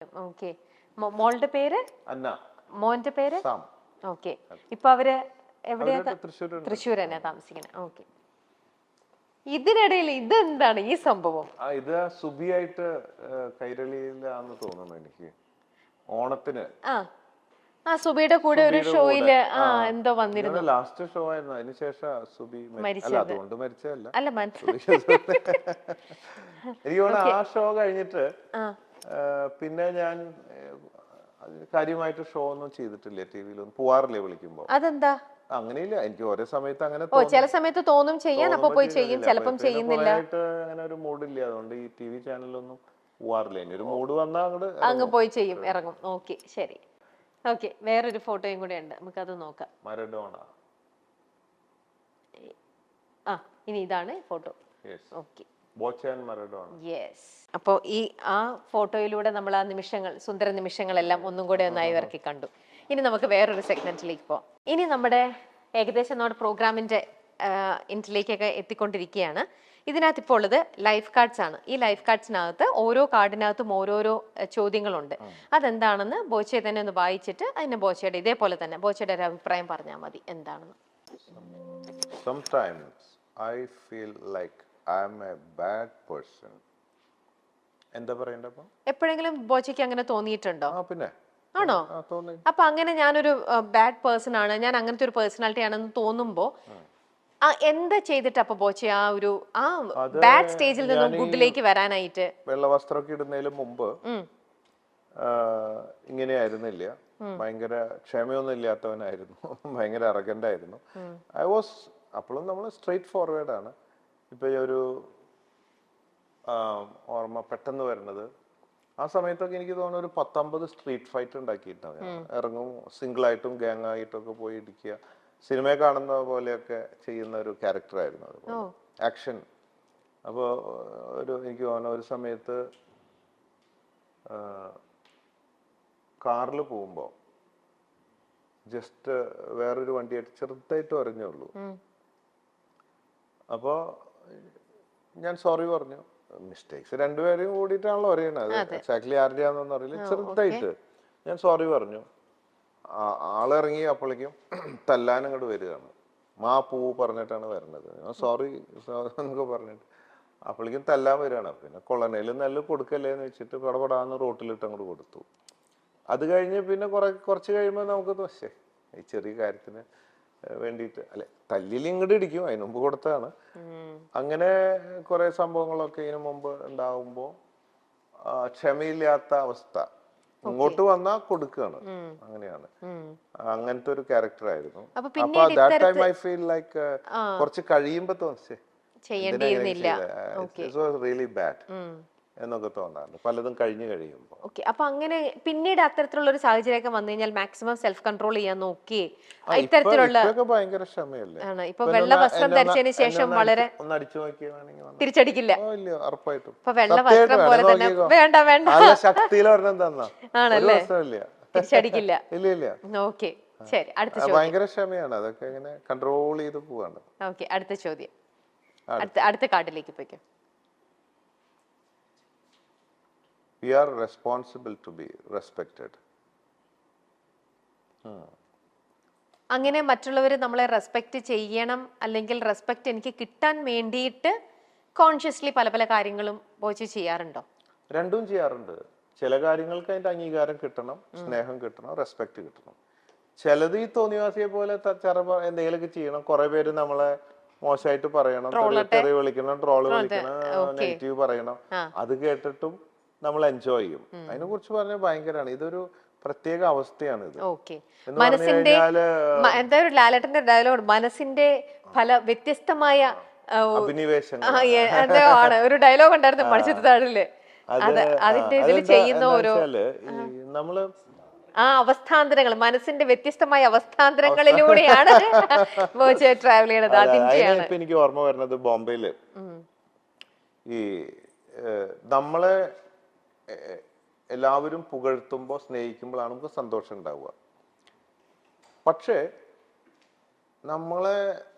Okay. മോളുടെ പേര് അന്ന, മോന്റെ പേര് സാം. ഓക്കെ. ഇപ്പൊ അവര് എവിടെയാ? തൃശ്ശൂർ തൃശ്ശൂർ തന്നെ താമസിക്കണേ. ഓക്കെ. ഇതിനിടയിൽ ഇതെന്താണ് ഈ സംഭവം? ഇത് സുബിയായിട്ട് കൈരളിയിലാന്ന് തോന്നുന്നു എനിക്ക്. ഓണത്തിന് ആ സുബിയുടെ കൂടെ ഒരു ഷോയില് എന്തോ വന്നിരുന്നു. ലാസ്റ്റ് ഷോ ആയിരുന്നു. അതിനുശേഷം സുബി അല്ല, അതുകൊണ്ട് മരിച്ചതല്ല. അല്ല എനിക്ക് തോന്നുന്നു ആ ഷോ കഴിഞ്ഞിട്ട് പിന്നെ ഞാൻ കാര്യമായിട്ട് ഷോ ഒന്നും ചെയ്തിട്ടില്ല. ടിവിയിലൊന്നും പോവാറില്ലേ വിളിക്കുമ്പോ. അതെന്താ? അങ്ങനെയില്ല, എനിക്ക് ഓരോ സമയത്ത് അങ്ങനെ ചില സമയത്ത് തോന്നും ചെയ്യാൻ, അപ്പൊ പോയി ചെയ്യും, ചിലപ്പം ചെയ്യുന്നില്ല. അങ്ങനെ ഒരു മൂഡില്ല, അതുകൊണ്ട് ഈ ടി വി ചാനലൊന്നും പോവാറില്ല. ഇനി ഒരു മൂഡ് വന്നാ അങ്ങ് പോയി ചെയ്യും, ഇറങ്ങും. ഓക്കെ, ശരി. ഓക്കെ, വേറൊരു ഫോട്ടോയും കൂടെ ഉണ്ട്, നമുക്കത് നോക്കാം. മരഡോണ. ഇനി ഇതാണ് ഫോട്ടോ. ഓക്കെ. യെസ്. അപ്പോ ആ ഫോട്ടോയിലൂടെ നമ്മൾ ആ നിമിഷങ്ങൾ, സുന്ദര നിമിഷങ്ങളെല്ലാം ഒന്നും കൂടെ ഒന്നായി ഇറക്കി കണ്ടു. ഇനി നമുക്ക് വേറൊരു സെഗ്മെന്റിലേക്ക് പോവാം. ഇനി നമ്മുടെ ഏകദേശം നമ്മുടെ പ്രോഗ്രാമിന്റെ ഇൻറ്റിലേക്കൊക്കെ എത്തിക്കൊണ്ടിരിക്കുകയാണ്. ഇതിനകത്ത് ഇപ്പോൾ ഉള്ളത് ലൈഫ് കാർഡ്സ് ആണ്. ഈ ലൈഫ് കാർഡ്സിനകത്ത് ഓരോ കാർഡിനകത്തും ഓരോരോ ചോദ്യങ്ങളുണ്ട്. അതെന്താണെന്ന് ബോച്ചെ തന്നെ ഒന്ന് വായിച്ചിട്ട് അതിന് ബോച്ചയുടെ ഇതേപോലെ തന്നെ ബോച്ചയുടെ ഒരു അഭിപ്രായം പറഞ്ഞാൽ മതി എന്താണെന്ന്. Sometimes I feel like I am a bad person. എന്താ പറയണ്ടപ്പോ? എപ്പോഴെങ്കിലും ബോച്ചയ്ക്ക് അങ്ങനെ തോന്നിയിട്ടുണ്ടോ? പിന്നെ ആണോ? അപ്പൊ അങ്ങനെ ഞാനൊരു ബാഡ് പേഴ്സൺ ആണ്, ഞാൻ അങ്ങനത്തെ ഒരു പേഴ്സണാലിറ്റി ആണെന്ന് തോന്നുമ്പോ എന്താ ചെയ്തിട്ട് അപ്പൊ ബോച്ചെ ആ ബാഡ് സ്റ്റേജിൽ നിന്നും ഗുഡിലേക്ക് വരാനായിട്ട്? വെള്ള വസ്ത്രമൊക്കെ ഇടുന്നതിന് മുമ്പ് ഇങ്ങനെയായിരുന്നില്ല. ഭയങ്കര ക്ഷമയൊന്നും ഇല്ലാത്തവനായിരുന്നു. ഭയങ്കര അറഗന്റ് ആയിരുന്നു. അപ്പോഴും നമ്മൾ സ്ട്രെയിറ്റ് ഫോർവേഡ് ആണ്. ഇപ്പൊ ഒരു ഓർമ്മ പെട്ടെന്ന് വരുന്നത്, ആ സമയത്തൊക്കെ എനിക്ക് തോന്നുന്നു ഒരു 19 സ്ട്രീറ്റ് ഫൈറ്റ് ഉണ്ടാക്കിയിട്ടാണ് ഇറങ്ങും. സിംഗിൾ ആയിട്ടും ഗ്യാങ് ആയിട്ടും ഒക്കെ പോയി ഇടിക്കുക. സിനിമയെ കാണുന്ന പോലെയൊക്കെ ചെയ്യുന്ന ഒരു ക്യാരക്ടറായിരുന്നു അത്, ആക്ഷൻ. അപ്പോൾ എനിക്ക് തോന്നുന്നു ഒരു സമയത്ത് കാറിൽ പോകുമ്പോ ജസ്റ്റ് വേറൊരു വണ്ടിയായിട്ട് ചെറുതായിട്ട് ഒരഞ്ഞേ ഉള്ളൂ. അപ്പോ ഞാൻ സോറി പറഞ്ഞു. മിസ്റ്റേക്സ് രണ്ടുപേരും കൂടിയിട്ടാണല്ലോ അറിയണത്. എക്സാക്ട്ലി ആരുടെയാണെന്നൊന്നും അറിയില്ല. ചെറുതായിട്ട് ഞാൻ സോറി പറഞ്ഞു. ആളിറങ്ങി അപ്പോഴേക്കും തല്ലാൻ അങ്ങോട്ട് വരികയാണ്. പൂ പറഞ്ഞിട്ടാണ് വരുന്നത്. ഞാൻ സോറി എന്നൊക്കെ പറഞ്ഞിട്ട് അപ്പോഴേക്കും തല്ലാൻ വരികയാണ്. പിന്നെ കൊള്ളനേലും നല്ല കൊടുക്കല്ലേ എന്ന് വെച്ചിട്ട് പടപടാന്ന് റോട്ടിലിട്ട് അങ്ങോട്ട് കൊടുത്തു. അത് കഴിഞ്ഞ് പിന്നെ കുറച്ച് കഴിയുമ്പോൾ നമുക്ക് പക്ഷേ ഈ ചെറിയ കാര്യത്തിന് വേണ്ടിയിട്ട് അല്ലെ തല്ലിൽ ഇങ്ങോട്ട് ഇടിക്കും, അതിന് മുമ്പ് കൊടുത്തതാണ്. അങ്ങനെ കുറെ സംഭവങ്ങളൊക്കെ ഇതിനു മുമ്പ് ഉണ്ടാവുമ്പോ ക്ഷമയില്ലാത്ത അവസ്ഥ, ഇങ്ങോട്ട് വന്നാ കൊടുക്കുകയാണ്. അങ്ങനെയാണ്, അങ്ങനത്തെ ഒരു ക്യാരക്ടർ ആയിരുന്നു. അപ്പൊ that time I feel like കുറച്ച് കഴിയുമ്പോ തോന്നി റിയലി ബാഡ് എന്നൊക്കെ തോന്നാറുണ്ട് പലതും കഴിഞ്ഞു കഴിയുമ്പോൾ. അപ്പൊ അങ്ങനെ പിന്നീട് അത്തരത്തിലുള്ള ഒരു സാഹചര്യമൊക്കെ വന്നു കഴിഞ്ഞാൽ മാക്സിമം സെൽഫ് കൺട്രോൾ ചെയ്യാൻ നോക്കി ഇത്തരത്തിലുള്ള ഭയങ്കര ക്ഷമയല്ലേ. ഇപ്പൊ വെള്ള വസ്ത്രം ധരിച്ചതിന് ശേഷം വളരെ തിരിച്ചടിക്കില്ല. ഉറപ്പായിട്ടും വെള്ള വസ്ത്രം പോലെ തന്നെ വേണ്ട വേണ്ട ശക്തിയിൽ ആണല്ലേ, തിരിച്ചടിക്കില്ല. ഇല്ല. ഓക്കെ, ശരി. അടുത്ത ഭയങ്കര ക്ഷമയാണ്, അതൊക്കെ ഇങ്ങനെ കൺട്രോൾ ചെയ്ത് പോവാണ്. ഓക്കെ, അടുത്ത ചോദ്യം. അടുത്ത കാർഡിലേക്ക് പോയിക്കോ. We are responsible to be respected. അങ്ങനെ മറ്റുള്ളവർ നമ്മളെ റെസ്പെക്ട് ചെയ്യണം, അല്ലെങ്കിൽ റെസ്പെക്ട് എനിക്ക് കിട്ടാൻ വേണ്ടിയിട്ട് കോൺഷ്യസ്ലി പല പല കാര്യങ്ങളും ബോച്ചി ചെയ്യാറുണ്ടോ? രണ്ടും ചെയ്യാറുണ്ട്. ചില കാര്യങ്ങൾക്ക് അതിന്റെ അംഗീകാരം കിട്ടണം, സ്നേഹം കിട്ടണം, റെസ്പെക്ട് കിട്ടണം. ചിലത് ഈ തോന്നിവാസിയെ പോലെ എന്തെങ്കിലുമൊക്കെ ചെയ്യണം. കുറെ പേര് നമ്മളെ മോശമായിട്ട് പറയണം, തെറി വിളിക്കണം, ട്രോള് വിളിക്കണം, നെഗറ്റീവ് പറയണം. അത് കേട്ടിട്ടും നമ്മൾ എൻജോയ് ചെയ്യും. അതിനെ കുറിച്ച് പറഞ്ഞാൽ ഭയങ്കരമാണ്. ഇതൊരു പ്രത്യേക അവസ്ഥയാണ് ഇത്. മനസ്സിന്റെ എന്താ ഒരു ലാലേട്ടന്റെ ഡയലോഗ്, മനസ്സിന്റെ പല വ്യത്യസ്തമായ അഭിനിവേശങ്ങൾ ഒരു ഡയലോഗ് ഉണ്ടായിരുന്നു മണിച്ചിത്രത്താഴില്. അതിന്റെ ഇതിൽ ചെയ്യുന്ന ഓരോ നമ്മള് അവസ്ഥാന്തരങ്ങൾ, മനസ്സിന്റെ വ്യത്യസ്തമായ അവസ്ഥാന്തരങ്ങളിലൂടെയാണ് ട്രാവൽ ചെയ്യണത്. അതിന്റെയാണ് എനിക്ക് ഓർമ്മ വരുന്നത്. ബോംബെയില് ഈ നമ്മളെ എല്ലാവരും പുകഴ്ത്തുമ്പോൾ സ്നേഹിക്കുമ്പോഴാണ് നമുക്ക് സന്തോഷം ഉണ്ടാവുക. പക്ഷേ നമ്മളെ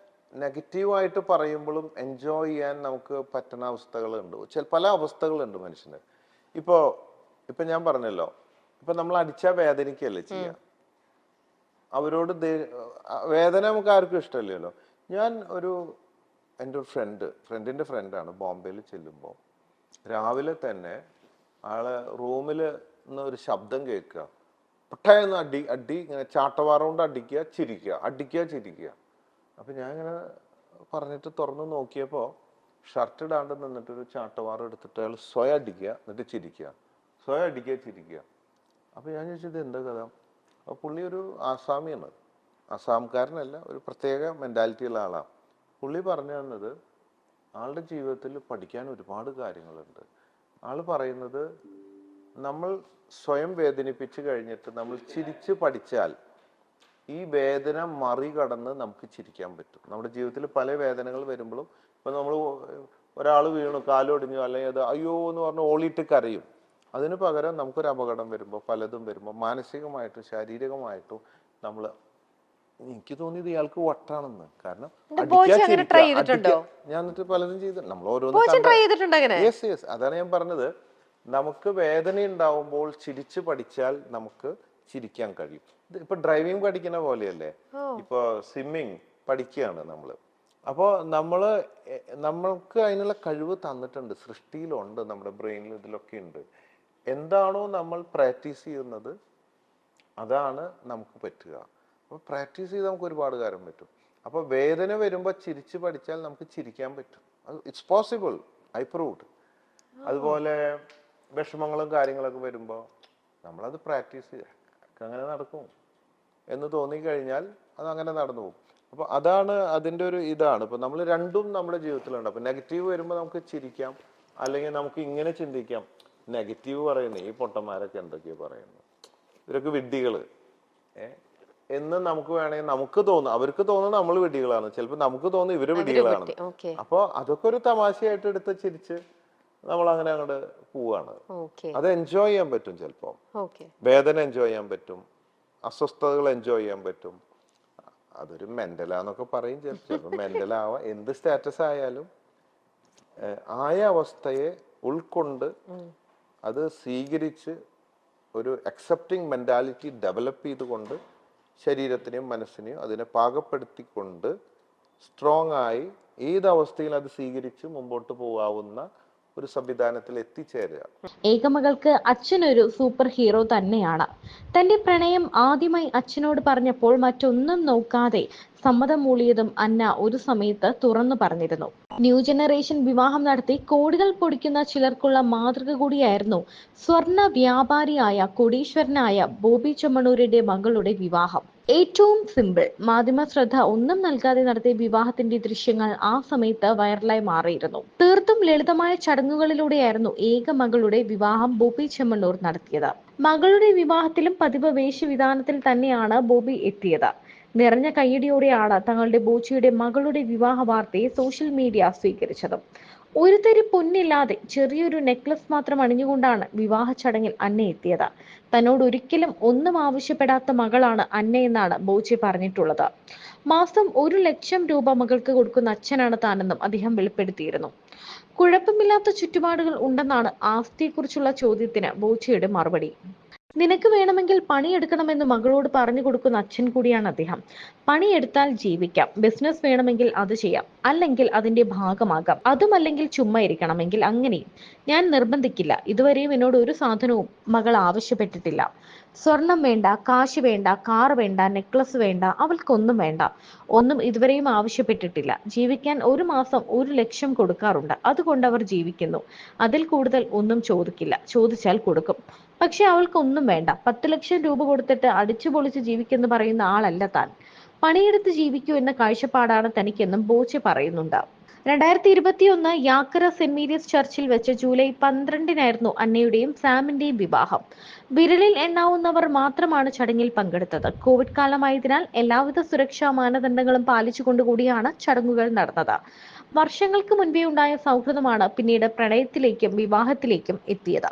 നെഗറ്റീവായിട്ട് പറയുമ്പോഴും എൻജോയ് ചെയ്യാൻ നമുക്ക് പറ്റുന്ന അവസ്ഥകളുണ്ട്. പല അവസ്ഥകളുണ്ട് മനുഷ്യന്. ഇപ്പോൾ ഇപ്പൊ ഞാൻ പറഞ്ഞല്ലോ, ഇപ്പൊ നമ്മൾ അടിച്ചാൽ വേദനിക്കല്ലേ ചെയ്യാ. അവരോട് വേദന നമുക്ക് ആർക്കും ഇഷ്ടമല്ലല്ലോ. ഞാൻ എൻ്റെ ഒരു ഫ്രണ്ടിന്റെ ഫ്രണ്ടാണ് ബോംബെയിൽ ചെല്ലുമ്പോൾ രാവിലെ തന്നെ ആള് റൂമിൽ നിന്ന് ഒരു ശബ്ദം കേൾക്കുക, പെട്ടെന്ന് അടി ഇങ്ങനെ ചാട്ടവാറ കൊണ്ട് അടിക്കുക, ചിരിക്കുക. അപ്പൊ ഞാൻ ഇങ്ങനെ പറഞ്ഞിട്ട് തുറന്നു നോക്കിയപ്പോ ഷർട്ട് ഇടാണ്ട് നിന്നിട്ടൊരു ചാട്ടവാറ എടുത്തിട്ട് അയാൾ സ്വയം അടിക്കുക, എന്നിട്ട് ചിരിക്കുക. അപ്പൊ ഞാൻ ചോദിച്ചത് എന്താ കഥ? അപ്പൊ പുള്ളി ഒരു ആസാമിയാണ്, ആസാംകാരനല്ല, ഒരു പ്രത്യേക മെന്റാലിറ്റി ഉള്ള ആളാണ്. പുള്ളി പറഞ്ഞു തന്നത് ആളുടെ ജീവിതത്തിൽ പഠിക്കാൻ ഒരുപാട് കാര്യങ്ങളുണ്ട്. ആള് പറയുന്നത് നമ്മൾ സ്വയം വേദനിപ്പിച്ച് കഴിഞ്ഞിട്ട് നമ്മൾ ചിരിച്ച് പഠിച്ചാൽ ഈ വേദന മറികടന്ന് നമുക്ക് ചിരിക്കാൻ പറ്റും. നമ്മുടെ ജീവിതത്തിൽ പല വേദനകൾ വരുമ്പോഴും ഇപ്പൊ നമ്മൾ ഒരാൾ വീണു, കാലൊടിഞ്ഞു, അല്ലെങ്കിൽ അത് അയ്യോ എന്ന് പറഞ്ഞ് ഓളിയിട്ട് കരയും. അതിന് പകരം നമുക്കൊരു അപകടം വരുമ്പോൾ, പലതും വരുമ്പോൾ മാനസികമായിട്ടും ശാരീരികമായിട്ടും നമ്മൾ, എനിക്ക് തോന്നിയത് ഇയാൾക്ക് വട്ടാണെന്ന്. കാരണം ഞാൻ എന്നിട്ട് പലതും ചെയ്ത് നമ്മൾ ഓരോന്ന് യെസ് അതാണ് ഞാൻ പറഞ്ഞത്. നമുക്ക് വേദന ഉണ്ടാവുമ്പോൾ ചിരിച്ചു പഠിച്ചാൽ നമുക്ക് ചിരിക്കാൻ കഴിയും. ഇപ്പൊ ഡ്രൈവിംഗ് പഠിക്കുന്ന പോലെയല്ലേ, ഇപ്പൊ സ്വിമ്മിങ് പഠിക്കുകയാണ് നമ്മള്. അപ്പോൾ നമ്മൾക്ക് അതിനുള്ള കഴിവ് തന്നിട്ടുണ്ട്, സൃഷ്ടിയിലുണ്ട്, നമ്മുടെ ബ്രെയിനിൽ ഇതിലൊക്കെ ഉണ്ട്. എന്താണോ നമ്മൾ പ്രാക്ടീസ് ചെയ്യുന്നത് അതാണ് നമുക്ക് പറ്റുക. അപ്പോൾ പ്രാക്ടീസ് ചെയ്ത് നമുക്ക് ഒരുപാട് കാര്യം പറ്റും. അപ്പോൾ വേദന വരുമ്പോൾ ചിരിച്ചു പഠിച്ചാൽ നമുക്ക് ചിരിക്കാൻ പറ്റും. It's possible, I proved. അതുപോലെ വിഷമങ്ങളും കാര്യങ്ങളൊക്കെ വരുമ്പോൾ നമ്മളത് പ്രാക്ടീസ് ചെയ്യുക, അങ്ങനെ നടക്കും എന്ന് തോന്നിക്കഴിഞ്ഞാൽ അത് അങ്ങനെ നടന്നു പോകും. അപ്പോൾ അതാണ് അതിൻ്റെ ഒരു ഇതാണ്. ഇപ്പൊ നമ്മൾ രണ്ടും നമ്മുടെ ജീവിതത്തിലുണ്ട്. അപ്പൊ നെഗറ്റീവ് വരുമ്പോൾ നമുക്ക് ചിരിക്കാം, അല്ലെങ്കിൽ നമുക്ക് ഇങ്ങനെ ചിന്തിക്കാം, നെഗറ്റീവ് പറയുന്നത് ഈ പൊട്ടന്മാരൊക്കെ എന്തൊക്കെയോ പറയുന്നു, ഇവരൊക്കെ വിഡ്ഢികള് എന്ന് നമുക്ക് വേണമെങ്കിൽ നമുക്ക് തോന്നും. അവർക്ക് തോന്നുന്നത് നമ്മൾ വിഡ്ഢികളാണ്, ചിലപ്പോൾ നമുക്ക് തോന്നുന്നു ഇവര് വിഡ്ഢികളാണ്. അപ്പൊ അതൊക്കെ ഒരു തമാശയായിട്ട് എടുത്ത് ചിരിച്ച് നമ്മൾ അങ്ങനെ അങ്ങോട്ട് പോവാണ്. അത് എൻജോയ് ചെയ്യാൻ പറ്റും. ചിലപ്പോ വേദന എൻജോയ് ചെയ്യാൻ പറ്റും, അസ്വസ്ഥതകൾ എൻജോയ് ചെയ്യാൻ പറ്റും. അതൊരു മെന്റലാന്നൊക്കെ പറയും, ചിലപ്പോൾ മെന്റലാവാം. എന്ത് സ്റ്റാറ്റസ് ആയാലും ആയ അവസ്ഥയെ ഉൾക്കൊണ്ട് അത് സ്വീകരിച്ച് ഒരു അക്സെപ്റ്റിംഗ് മെന്റാലിറ്റി ഡെവലപ്പ് ചെയ്തുകൊണ്ട് ശരീരത്തിനെയും മനസ്സിനെയും അതിനെ പാകപ്പെടുത്തിക്കൊണ്ട് സ്ട്രോങ് ആയി ഏതവസ്ഥയിൽ അത് സ്വീകരിച്ച് മുമ്പോട്ട് പോകാവുന്ന ഒരു സംവിധാനത്തിൽ എത്തിച്ചേരുക. ഏകമകൾക്ക് അച്ഛനൊരു സൂപ്പർ ഹീറോ തന്നെയാണ്. തന്റെ പ്രണയം ആദ്യമായി അച്ഛനോട് പറഞ്ഞപ്പോൾ മറ്റൊന്നും നോക്കാതെ സമ്മതം മൂളിയതും അന്ന ഒരു സമയത്ത് തുറന്നു പറഞ്ഞിരുന്നു. ന്യൂ ജനറേഷൻ വിവാഹം നടത്തി കോടികൾ പൊടിക്കുന്ന ചിലർക്കുള്ള മാതൃക കൂടിയായിരുന്നു സ്വർണ്ണ വ്യാപാരിയായ കോടീശ്വരനായ ബോബി ചെമ്മണ്ണൂരിന്റെ മകളുടെ വിവാഹം. ഏറ്റവും സിമ്പിൾ, മാധ്യമ ശ്രദ്ധ ഒന്നും നൽകാതെ നടത്തിയ വിവാഹത്തിന്റെ ദൃശ്യങ്ങൾ ആ സമയത്ത് വൈറലായി മാറിയിരുന്നു. തീർത്തും ലളിതമായ ചടങ്ങുകളിലൂടെയായിരുന്നു ഏക മകളുടെ വിവാഹം ബോബി ചെമ്മണ്ണൂർ നടത്തിയത്. മകളുടെ വിവാഹത്തിലും പതിവ് വേഷവിധാനത്തിൽ തന്നെയാണ് ബോബി എത്തിയത്. നിറഞ്ഞ കയ്യടിയോടെയാണ് തങ്ങളുടെ ബോച്ചിയുടെ മകളുടെ വിവാഹ വാർത്തയെ സോഷ്യൽ മീഡിയ സ്വീകരിച്ചത്. ഒരു തരി പൊന്നില്ലാതെ ചെറിയൊരു നെക്ലസ് മാത്രം അണിഞ്ഞുകൊണ്ടാണ് വിവാഹ ചടങ്ങിൽ അന്ന എത്തിയത്. തന്നോട് ഒരിക്കലും ഒന്നും ആവശ്യപ്പെടാത്ത മകളാണ് അന്നയെന്നാണ് ബോച്ചി പറഞ്ഞിട്ടുള്ളത്. മാസം 1,00,000 രൂപ മകൾക്ക് കൊടുക്കുന്ന അച്ഛനാണ് താനെന്നും അദ്ദേഹം വെളിപ്പെടുത്തിയിരുന്നു. കുഴപ്പമില്ലാത്ത ചുറ്റുപാടുകൾ ഉണ്ടെന്നാണ് ആസ്തിയെക്കുറിച്ചുള്ള ചോദ്യത്തിന് ബോച്ചിയുടെ മറുപടി. നിനക്ക് വേണമെങ്കിൽ പണിയെടുക്കണമെന്ന് മകളോട് പറഞ്ഞു കൊടുക്കുന്ന അച്ഛൻ കൂടിയാണ് അദ്ദേഹം. പണിയെടുത്താൽ ജീവിക്കാം, ബിസിനസ് വേണമെങ്കിൽ അത് ചെയ്യാം, അല്ലെങ്കിൽ അതിന്റെ ഭാഗമാകാം, അതുമല്ലെങ്കിൽ ചുമ്മാ ഇരിക്കണമെങ്കിൽ അങ്ങനെയും. ഞാൻ നിർബന്ധിക്കില്ല. ഇതുവരെയും എന്നോട് ഒരു സാധനവും മകൾ ആവശ്യപ്പെട്ടിട്ടില്ല. സ്വർണം വേണ്ട, കാശ് വേണ്ട, കാർ വേണ്ട, നെക്ലസ് വേണ്ട, അവൾക്കൊന്നും വേണ്ട. ഒന്നും ഇതുവരെയും ആവശ്യപ്പെട്ടിട്ടില്ല. ജീവിക്കാൻ ഒരു മാസം 1,00,000 കൊടുക്കാറുണ്ട്. അതുകൊണ്ട് അവർ ജീവിക്കുന്നു. അതിൽ കൂടുതൽ ഒന്നും ചോദിക്കില്ല. ചോദിച്ചാൽ കൊടുക്കും. പക്ഷെ അവൾക്കൊന്നും വേണ്ട. 10,00,000 രൂപ കൊടുത്തിട്ട് അടിച്ചു പൊളിച്ച് ജീവിക്കെന്ന് പറയുന്ന ആളല്ല താൻ. പണിയെടുത്ത് ജീവിക്കൂ എന്ന കാഴ്ചപ്പാടാണ് തനിക്കെന്നും ബോച്ചി പറയുന്നുണ്ട്. 2021 യാക്കര സെന്റ് മേരീസ് ചർച്ചിൽ വെച്ച് ജൂലൈ 12-നായിരുന്നു അന്നയുടെയും സാമിന്റെയും വിവാഹം. വിരലിൽ എണ്ണാവുന്നവർ മാത്രമാണ് ചടങ്ങിൽ പങ്കെടുത്തത്. കോവിഡ് കാലമായതിനാൽ എല്ലാവിധ സുരക്ഷാ മാനദണ്ഡങ്ങളും പാലിച്ചുകൊണ്ടുകൂടിയാണ് ചടങ്ങുകൾ നടന്നത്. വർഷങ്ങൾക്ക് മുൻപേ ഉണ്ടായ സൗഹൃദമാണ് പിന്നീട് പ്രണയത്തിലേക്കും വിവാഹത്തിലേക്കും എത്തിയത്.